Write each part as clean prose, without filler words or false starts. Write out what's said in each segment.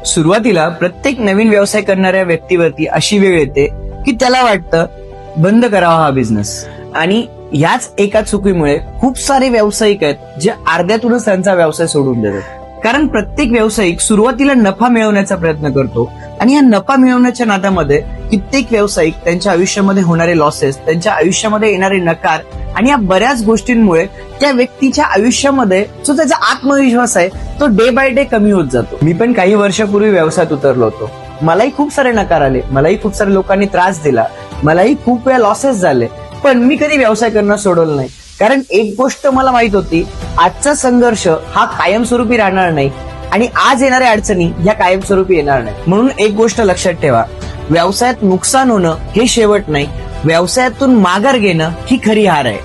सुरुवातीला प्रत्येक नवीन व्यवसाय करणाऱ्या व्यक्तीवरती अशी वेळ येते की त्याला वाटतं बंद करावा हा बिझनेस. आणि याच एका चुकीमुळे खूप सारे व्यावसायिक आहेत जे अर्ध्यातूनच त्यांचा व्यवसाय सोडून देतात. कारण प्रत्येक व्यावसायिक सुरुवातीला नफा मिळवण्याचा प्रयत्न करतो आणि या नफा मिळवण्याच्या नादामध्ये कित्येक व्यावसायिक त्यांच्या आयुष्यामध्ये होणारे लॉसेस, त्यांच्या आयुष्यामध्ये येणारे नकार आणि या बऱ्याच गोष्टींमुळे त्या व्यक्तीच्या आयुष्यामध्ये जो त्याचा आत्मविश्वास आहे तो डे बाय डे कमी होत जातो. मी पण काही वर्षापूर्वी व्यवसायात उतरलो होतो. मलाही खूप सारे नकार आले, मलाही खूप सारे लोकांनी त्रास दिला, मलाही खूप वेळा लॉसेस झाले, पण मी कधी व्यवसाय करणं सोडवलं नाही. कारण एक गोष्ट मला माहित होती, आजचा संघर्ष हा कायमस्वरूपी राहणार नाही आणि आज येणाऱ्या अडचणी ह्या कायमस्वरूपी येणार नाही. म्हणून एक गोष्ट लक्षात ठेवा, व्यवसायात नुकसान होणं हे शेवट नाही, व्यवसायातून माघार घेणं ही खरी हार आहे.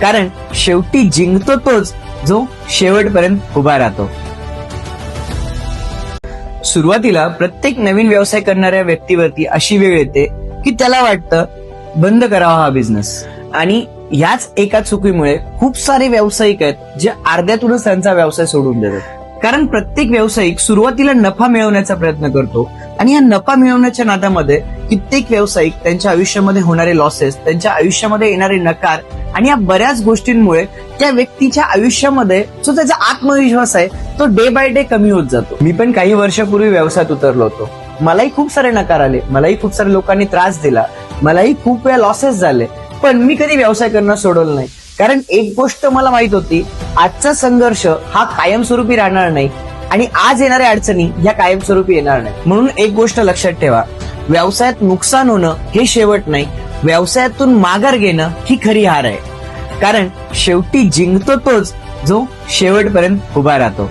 कारण शेवटी जिंकतो तोच जो शेवटपर्यंत उभा राहतो. सुरुवातीला प्रत्येक नवीन व्यवसाय करणाऱ्या व्यक्तीवरती अशी वेळ येते की त्याला वाटतं बंद करावा हा बिझनेस. आणि याच एका चुकीमुळे खूप सारे व्यावसायिक आहेत जे अर्ध्यातूनच त्यांचा व्यवसाय सोडून देतात. कारण प्रत्येक व्यावसायिक सुरुवातीला नफा मिळवण्याचा प्रयत्न करतो आणि या नफा मिळवण्याच्या नादामध्ये कित्येक व्यावसायिक त्यांच्या आयुष्यामध्ये होणारे लॉसेस, त्यांच्या आयुष्यामध्ये येणारे नकार आणि या बऱ्याच गोष्टींमुळे त्या व्यक्तीच्या आयुष्यामध्ये जो त्याचा आत्मविश्वास आहे तो डे बाय डे कमी होत जातो. मी पण काही वर्षापूर्वी व्यवसायात उतरलो होतो. मलाही खूप सारे नकार आले, मलाही खूप सारे लोकांनी त्रास दिला, मलाही खूप वेळा लॉसेस झाले, पण मी कधी व्यवसाय करणं सोडवलं नाही. कारण एक गोष्ट मला माहित होती, आजचा संघर्ष हा कायमस्वरूपी राहणार नाही आणि आज येणाऱ्या अडचणी ह्या कायमस्वरूपी येणार नाही. म्हणून एक गोष्ट लक्षात ठेवा, व्यवसायात नुकसान होणं हे शेवट नाही, व्यवसायातून माघार घेणं ही खरी हार आहे. कारण शेवटी जिंकतो तोच जो शेवटपर्यंत उभा राहतो.